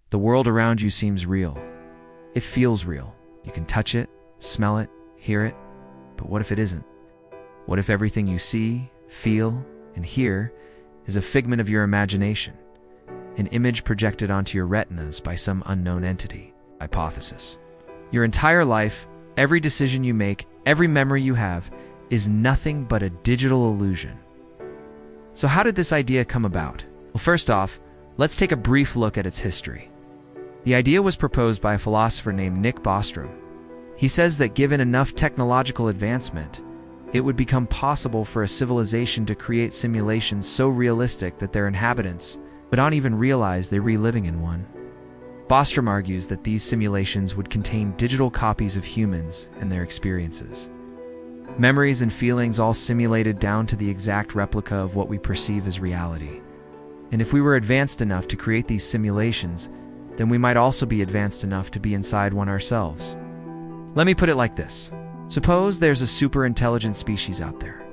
The world around you seems real. It feels real. You can touch it, smell it, hear it. But what if it isn't? What if everything you see, feel, and hear is a figment of your imagination, an image projected onto your retinas by some unknown entity? Hypothesis. Your entire life, every decision you make, every memory you have, is nothing but a digital illusion. So how did this idea come about? Well, first off, let's take a brief look at its history. The idea was proposed by a philosopher named Nick Bostrom. He says that given enough technological advancement, it would become possible for a civilization to create simulations so realistic that their inhabitants would not even realize they were living in one. Bostrom argues that these simulations would contain digital copies of humans and their experiences. Memories and feelings all simulated down to the exact replica of what we perceive as reality. And if we were advanced enough to create these simulations, then we might also be advanced enough to be inside one ourselves. Let me put it like this. Suppose there's a super intelligent species out there.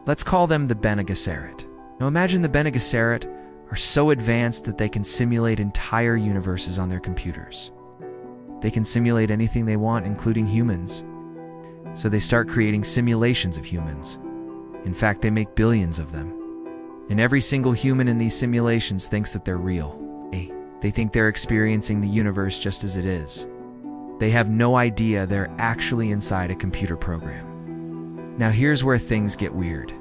Let's call them the Bene Gesserit. Now imagine the Bene Gesserit are so advanced that they can simulate entire universes on their computers. They can simulate anything they want, including humans. So they start creating simulations of humans. In fact, they make billions of them. And every single human in these simulations thinks that they're real. They think they're experiencing the universe just as it is. They have no idea they're actually inside a computer program. Now here's where things get weird.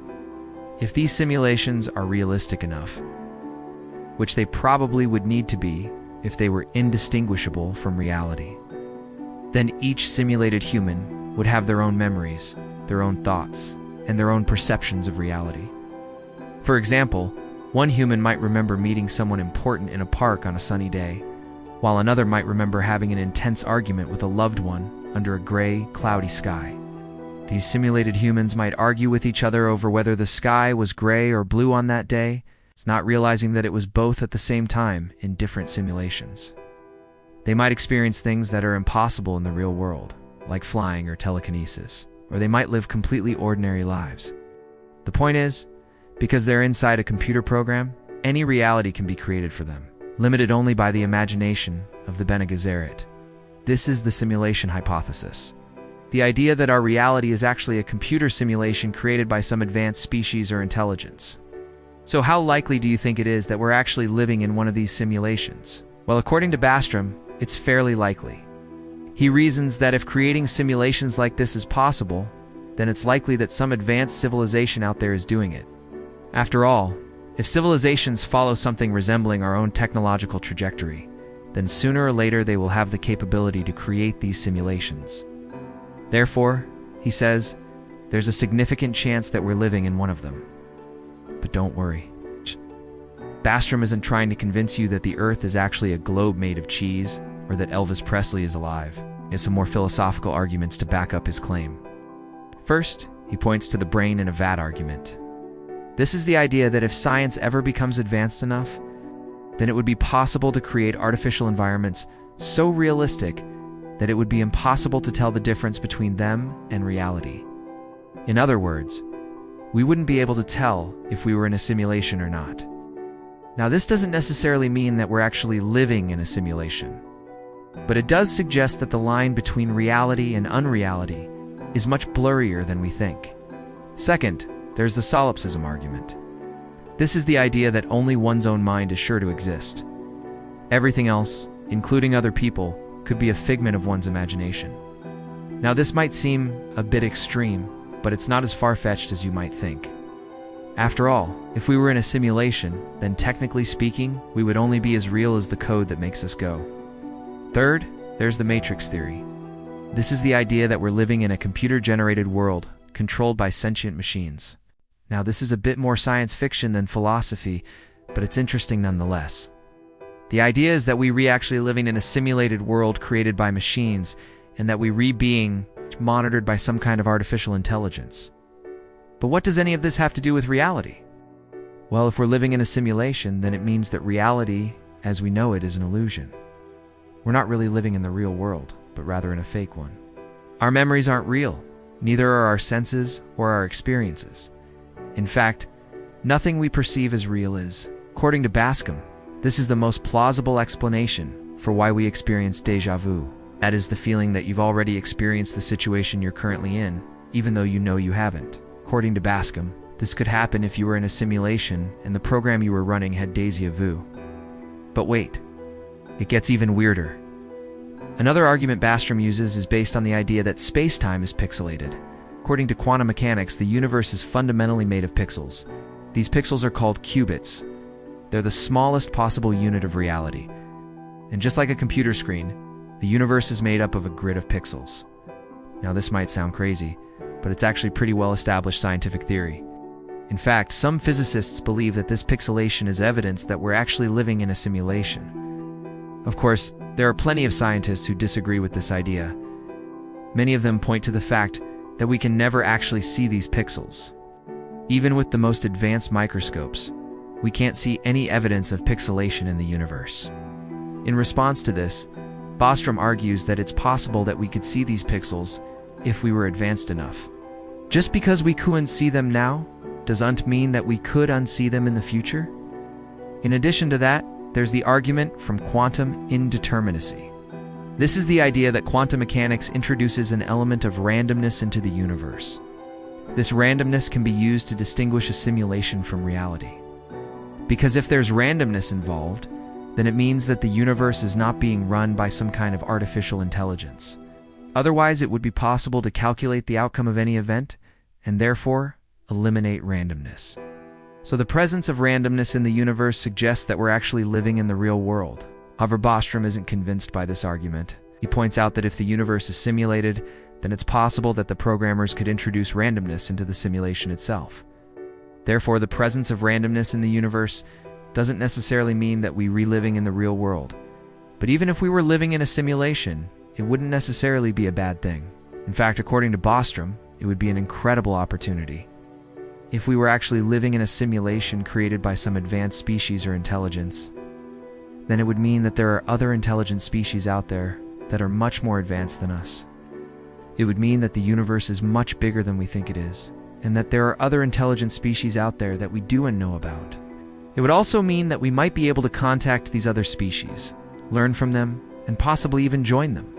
If these simulations are realistic enough, which they probably would need to be if they were indistinguishable from reality, then each simulated human would have their own memories, their own thoughts, and their own perceptions of reality. For example, one human might remember meeting someone important in a park on a sunny day, while another might remember having an intense argument with a loved one under a gray, cloudy sky. These simulated humans might argue with each other over whether the sky was gray or blue on that day, not realizing that it was both at the same time in different simulations. They might experience things that are impossible in the real world, like flying or telekinesis, or they might live completely ordinary lives. The point is, because they're inside a computer program, any reality can be created for them, limited only by the imagination of the Bene Gesserit. This is the simulation hypothesis. The idea that our reality is actually a computer simulation created by some advanced species or intelligence. So how likely do you think it is that we're actually living in one of these simulations? Well, according to Bostrom, it's fairly likely. He reasons that if creating simulations like this is possible, then it's likely that some advanced civilization out there is doing it. After all, if civilizations follow something resembling our own technological trajectory, then sooner or later they will have the capability to create these simulations. Therefore, he says, there's a significant chance that we're living in one of them. But don't worry. Bostrom isn't trying to convince you that the Earth is actually a globe made of cheese, or that Elvis Presley is alive. He has some more philosophical arguments to back up his claim. First, he points to the brain in a vat argument. This is the idea that if science ever becomes advanced enough, then it would be possible to create artificial environments so realistic that it would be impossible to tell the difference between them and reality. In other words, we wouldn't be able to tell if we were in a simulation or not. Now, this doesn't necessarily mean that we're actually living in a simulation, but it does suggest that the line between reality and unreality is much blurrier than we think. Second, there's the Solipsism argument. This is the idea that only one's own mind is sure to exist. Everything else, including other people, could be a figment of one's imagination. Now, this might seem a bit extreme, but it's not as far-fetched as you might think. After all, if we were in a simulation, then technically speaking, we would only be as real as the code that makes us go. Third, there's the Matrix theory. This is the idea that we're living in a computer-generated world controlled by sentient machines. Now, this is a bit more science fiction than philosophy, but it's interesting nonetheless. The idea is that we actually living in a simulated world created by machines, and that we being monitored by some kind of artificial intelligence. But what does any of this have to do with reality? Well, if we're living in a simulation, then it means that reality, as we know it, is an illusion. We're not really living in the real world, but rather in a fake one. Our memories aren't real, neither are our senses or our experiences. In fact, nothing we perceive as real is. According to Bostrom, this is the most plausible explanation for why we experience déjà vu. That is the feeling that you've already experienced the situation you're currently in, even though you know you haven't. According to Bostrom, this could happen if you were in a simulation and the program you were running had déjà vu. But wait, it gets even weirder. Another argument Bostrom uses is based on the idea that space-time is pixelated. According to quantum mechanics, the universe is fundamentally made of pixels. These pixels are called qubits. They're the smallest possible unit of reality. And just like a computer screen, the universe is made up of a grid of pixels. Now this might sound crazy, but it's actually pretty well-established scientific theory. In fact, some physicists believe that this pixelation is evidence that we're actually living in a simulation. Of course, there are plenty of scientists who disagree with this idea. Many of them point to the fact that we can never actually see these pixels. Even with the most advanced microscopes, we can't see any evidence of pixelation in the universe. In response to this, Bostrom argues that it's possible that we could see these pixels if we were advanced enough. Just because we couldn't see them now, doesn't mean that we could unsee them in the future. In addition to that, there's the argument from quantum indeterminacy. This is the idea that quantum mechanics introduces an element of randomness into the universe. This randomness can be used to distinguish a simulation from reality. Because if there's randomness involved, then it means that the universe is not being run by some kind of artificial intelligence. Otherwise, it would be possible to calculate the outcome of any event, and therefore, eliminate randomness. So the presence of randomness in the universe suggests that we're actually living in the real world. However, Bostrom isn't convinced by this argument. He points out that if the universe is simulated, then it's possible that the programmers could introduce randomness into the simulation itself. Therefore, the presence of randomness in the universe doesn't necessarily mean that we're reliving in the real world. But even if we were living in a simulation, it wouldn't necessarily be a bad thing. In fact, according to Bostrom, it would be an incredible opportunity. If we were actually living in a simulation created by some advanced species or intelligence, then it would mean that there are other intelligent species out there that are much more advanced than us. It would mean that the universe is much bigger than we think it is, and that there are other intelligent species out there that we don't know about. It would also mean that we might be able to contact these other species, learn from them, and possibly even join them.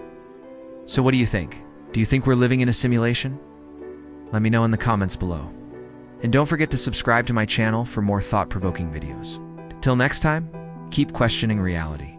So what do you think? Do you think we're living in a simulation? Let me know in the comments below. And don't forget to subscribe to my channel for more thought-provoking videos. Till next time, keep questioning reality.